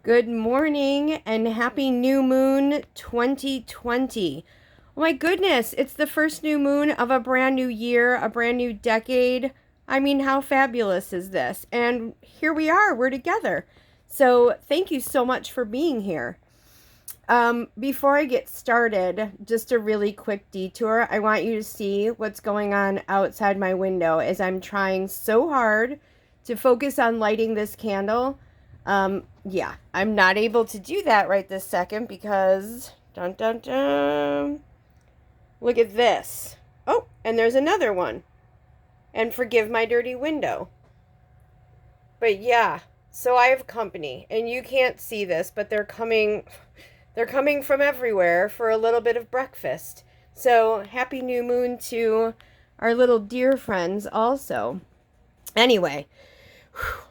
Good morning and happy new moon 2020. Oh my goodness, it's the first new moon of a brand new year, a brand new decade. I mean, how fabulous is this? And here we are, we're together. So, thank you so much for being here. Before I get started, just a really quick detour. I want you to see what's going on outside my window as I'm trying so hard to focus on lighting this candle. Yeah, I'm not able to do that right this second because dun dun dun. Look at this. Oh, and there's another one. And forgive my dirty window. But yeah, so I have company and you can't see this, but they're coming from everywhere for a little bit of breakfast. So, happy new moon to our little deer friends also. Anyway,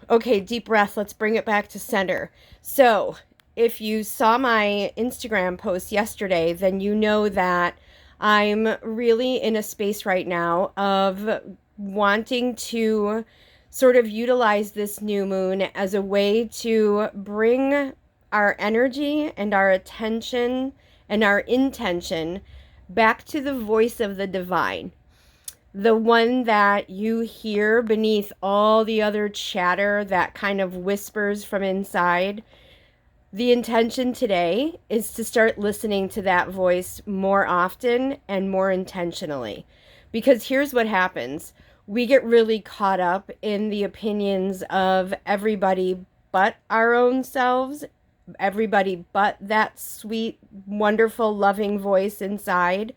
okay, deep breath. Let's bring it back to center. So, if you saw my Instagram post yesterday, then you know that I'm really in a space right now of wanting to sort of utilize this new moon as a way to bring our energy and our attention and our intention back to the voice of the divine, the one that you hear beneath all the other chatter that kind of whispers from inside. The intention today is to start listening to that voice more often and more intentionally. Because here's what happens: we get really caught up in the opinions of everybody but our own selves, everybody but that sweet, wonderful, loving voice inside.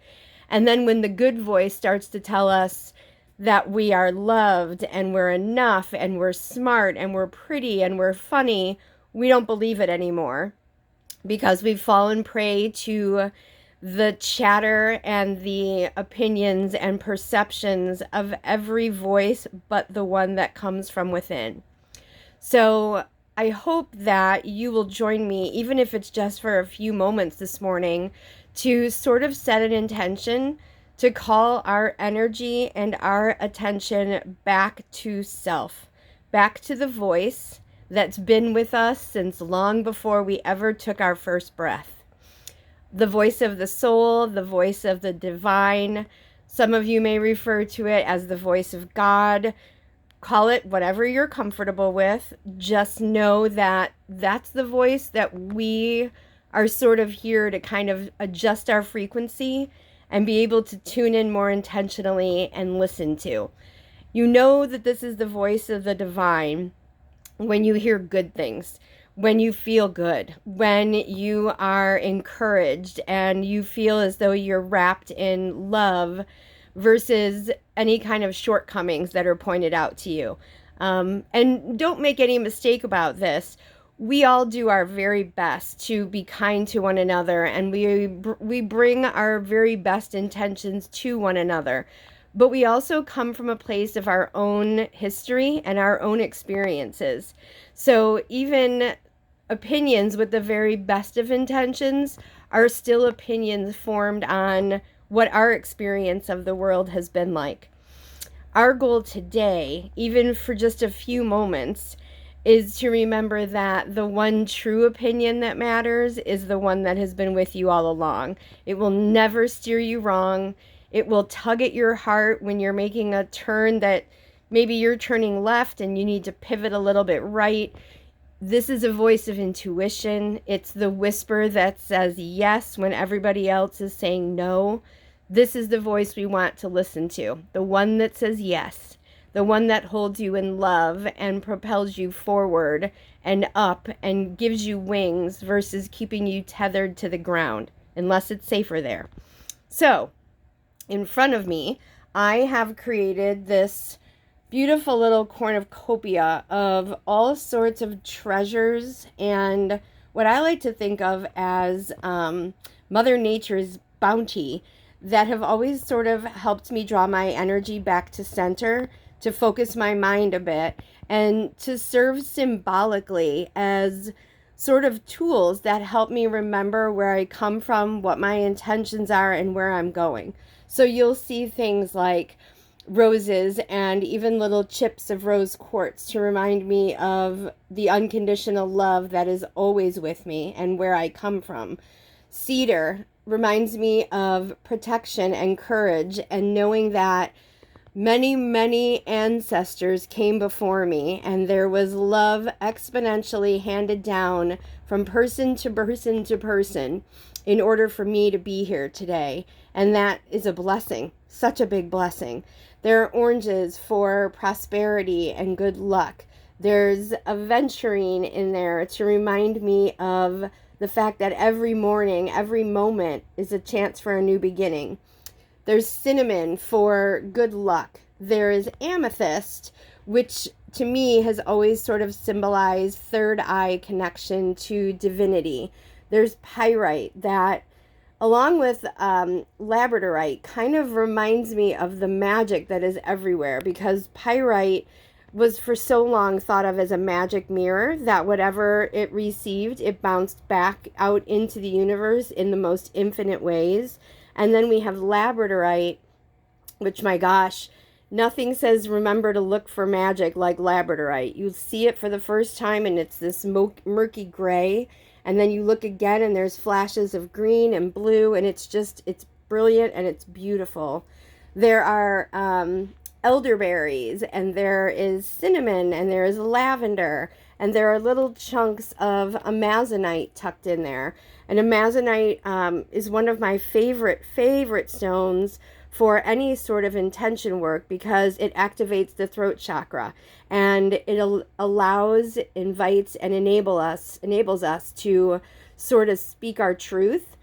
And then when the good voice starts to tell us that we are loved and we're enough and we're smart and we're pretty and we're funny, we don't believe it anymore because we've fallen prey to the chatter and the opinions and perceptions of every voice but the one that comes from within. So I hope that you will join me, even if it's just for a few moments this morning, to sort of set an intention to call our energy and our attention back to self, back to the voice that's been with us since long before we ever took our first breath. The voice of the soul, the voice of the divine. Some of you may refer to it as the voice of God. Call it whatever you're comfortable with. Just know that that's the voice that we are sort of here to kind of adjust our frequency and be able to tune in more intentionally and listen to. You know that this is the voice of the divine when you hear good things, when you feel good, when you are encouraged and you feel as though you're wrapped in love versus any kind of shortcomings that are pointed out to you. And don't make any mistake about this. We all do our very best to be kind to one another, and we bring our very best intentions to one another. But we also come from a place of our own history and our own experiences. So even opinions with the very best of intentions are still opinions formed on what our experience of the world has been like. Our goal today, even for just a few moments, is to remember that the one true opinion that matters is the one that has been with you all along. It will never steer you wrong. It will tug at your heart when you're making a turn that maybe you're turning left and you need to pivot a little bit right. This is a voice of intuition. It's the whisper that says yes when everybody else is saying no. This is the voice we want to listen to, the one that says yes, the one that holds you in love and propels you forward and up and gives you wings versus keeping you tethered to the ground, unless it's safer there. So, in front of me, I have created this beautiful little cornucopia of all sorts of treasures and what I like to think of as Mother Nature's bounty that have always sort of helped me draw my energy back to center, to focus my mind a bit, and to serve symbolically as sort of tools that help me remember where I come from, what my intentions are, and where I'm going. So you'll see things like roses and even little chips of rose quartz to remind me of the unconditional love that is always with me and where I come from. Cedar reminds me of protection and courage and knowing that many, many ancestors came before me, and there was love exponentially handed down from person to person to person in order for me to be here today. And that is a blessing, such a big blessing. There are oranges for prosperity and good luck. There's aventurine in there to remind me of the fact that every morning, every moment is a chance for a new beginning. There's cinnamon for good luck. There is amethyst, which to me has always sort of symbolized third eye connection to divinity. There's pyrite that, along with labradorite, kind of reminds me of the magic that is everywhere, because pyrite was for so long thought of as a magic mirror that whatever it received, it bounced back out into the universe in the most infinite ways. And then we have labradorite, which, my gosh, nothing says remember to look for magic like labradorite. You see it for the first time and it's this murky gray. And then you look again and there's flashes of green and blue. And it's brilliant and it's beautiful. There are elderberries, and there is cinnamon, and there is lavender. And there are little chunks of amazonite tucked in there. And amazonite is one of my favorite stones for any sort of intention work because it activates the throat chakra and it allows, invites, and enables us to sort of speak our truth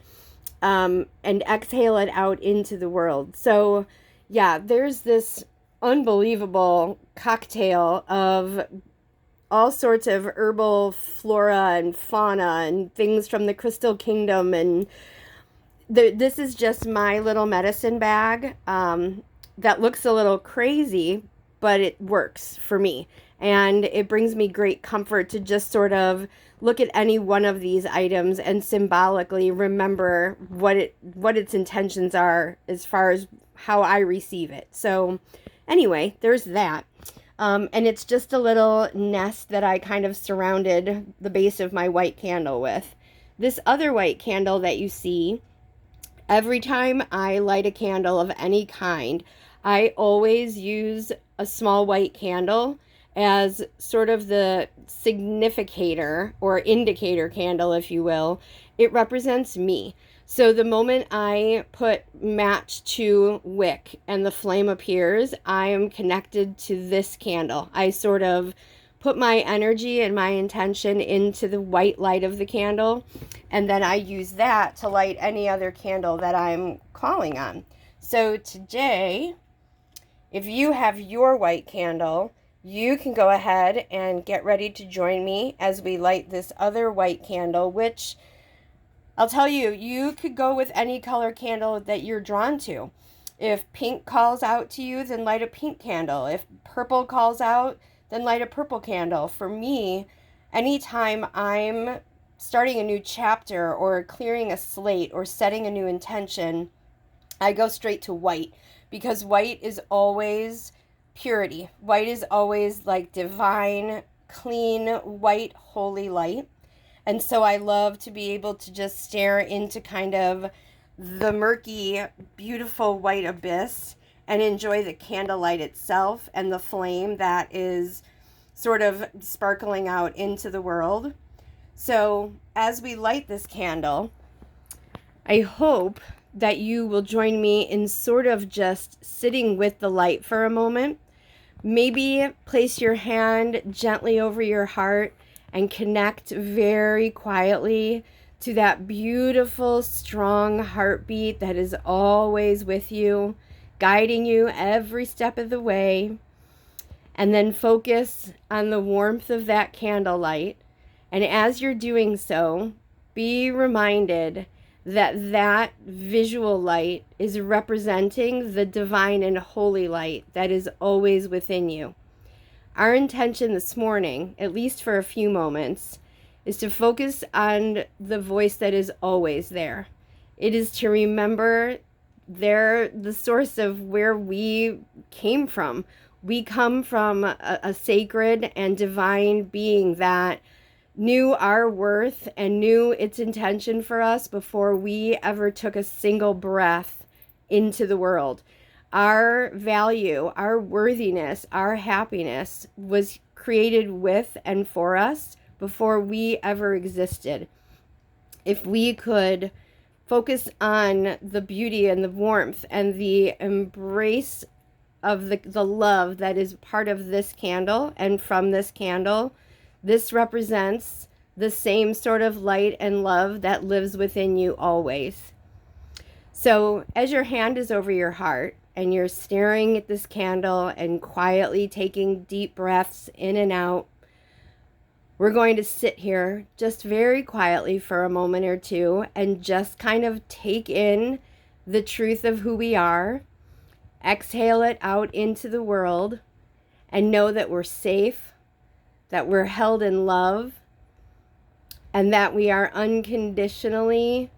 and exhale it out into the world. So yeah, there's this unbelievable cocktail of all sorts of herbal flora and fauna and things from the crystal kingdom. And this is just my little medicine bag that looks a little crazy, but it works for me. And it brings me great comfort to just sort of look at any one of these items and symbolically remember what its intentions are as far as how I receive it. So anyway, there's that. And it's just a little nest that I kind of surrounded the base of my white candle with. This other white candle that you see, every time I light a candle of any kind, I always use a small white candle as sort of the significator or indicator candle, if you will. It represents me. So the moment I put match to wick and the flame appears, I am connected to this candle. I sort of put my energy and my intention into the white light of the candle, and then I use that to light any other candle that I'm calling on. So today, if you have your white candle, you can go ahead and get ready to join me as we light this other white candle, which I'll tell you, you could go with any color candle that you're drawn to. If pink calls out to you, then light a pink candle. If purple calls out, then light a purple candle. For me, anytime I'm starting a new chapter or clearing a slate or setting a new intention, I go straight to white because white is always purity. White is always like divine, clean, white, holy light. And so I love to be able to just stare into kind of the murky, beautiful white abyss and enjoy the candlelight itself and the flame that is sort of sparkling out into the world. So as we light this candle, I hope that you will join me in sort of just sitting with the light for a moment. Maybe place your hand gently over your heart and connect very quietly to that beautiful, strong heartbeat that is always with you, guiding you every step of the way. And then focus on the warmth of that candlelight. And as you're doing so, be reminded that that visual light is representing the divine and holy light that is always within you. Our intention this morning, at least for a few moments, is to focus on the voice that is always there. It is to remember they're the source of where we came from. We come from a sacred and divine being that knew our worth and knew its intention for us before we ever took a single breath into the world. Our value, our worthiness, our happiness was created with and for us before we ever existed. If we could focus on the beauty and the warmth and the embrace of the love that is part of this candle and from this candle, this represents the same sort of light and love that lives within you always. So as your hand is over your heart and you're staring at this candle and quietly taking deep breaths in and out, we're going to sit here just very quietly for a moment or two and just kind of take in the truth of who we are, exhale it out into the world, and know that we're safe, that we're held in love, and that we are unconditionally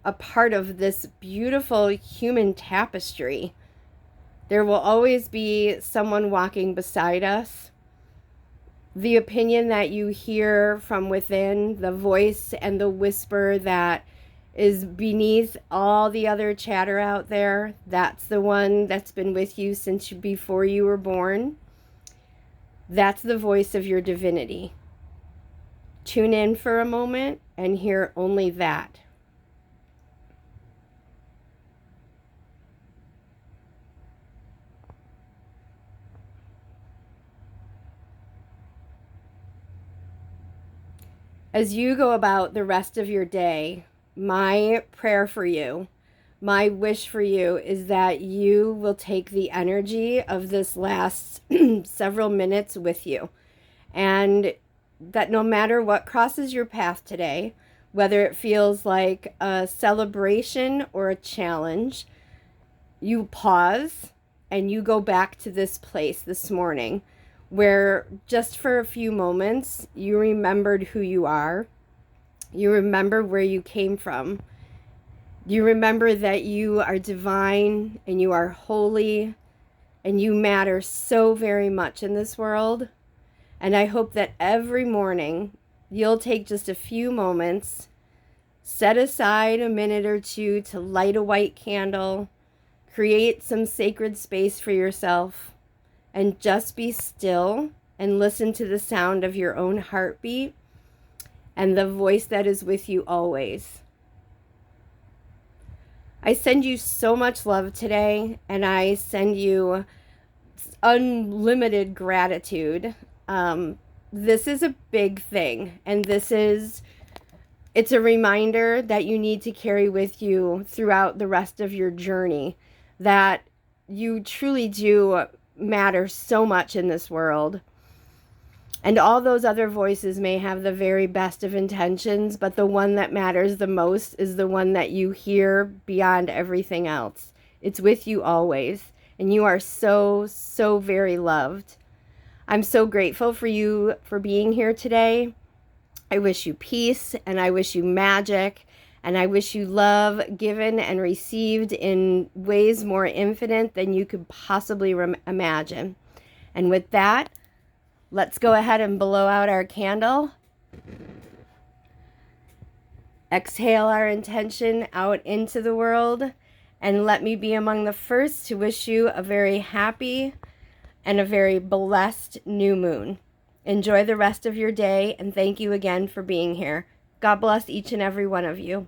a part of this beautiful human tapestry. There will always be someone walking beside us. The opinion that you hear from within, the voice and the whisper that is beneath all the other chatter out there, that's the one that's been with you since before you were born. That's the voice of your divinity. Tune in for a moment and hear only that. As you go about the rest of your day, my prayer for you, my wish for you is that you will take the energy of this last several minutes with you, and that no matter what crosses your path today, whether it feels like a celebration or a challenge, you pause and you go back to this place this morning where just for a few moments you remembered who you are, you remember where you came from, you remember that you are divine and you are holy and you matter so very much in this world. And I hope that every morning you'll take just a few moments, set aside a minute or two to light a white candle, create some sacred space for yourself, and just be still and listen to the sound of your own heartbeat and the voice that is with you always. I send you so much love today, and I send you unlimited gratitude. This is a big thing, and it's a reminder that you need to carry with you throughout the rest of your journey, that you truly do matter so much in this world. And all those other voices may have the very best of intentions, but the one that matters the most is the one that you hear beyond everything else. It's with you always, and you are so, so very loved. I'm so grateful for you for being here today. I wish you peace, and I wish you magic, and I wish you love given and received in ways more infinite than you could possibly imagine. And with that, let's go ahead and blow out our candle. Exhale our intention out into the world, and let me be among the first to wish you a very happy and a very blessed new moon. Enjoy the rest of your day, and thank you again for being here. God bless each and every one of you.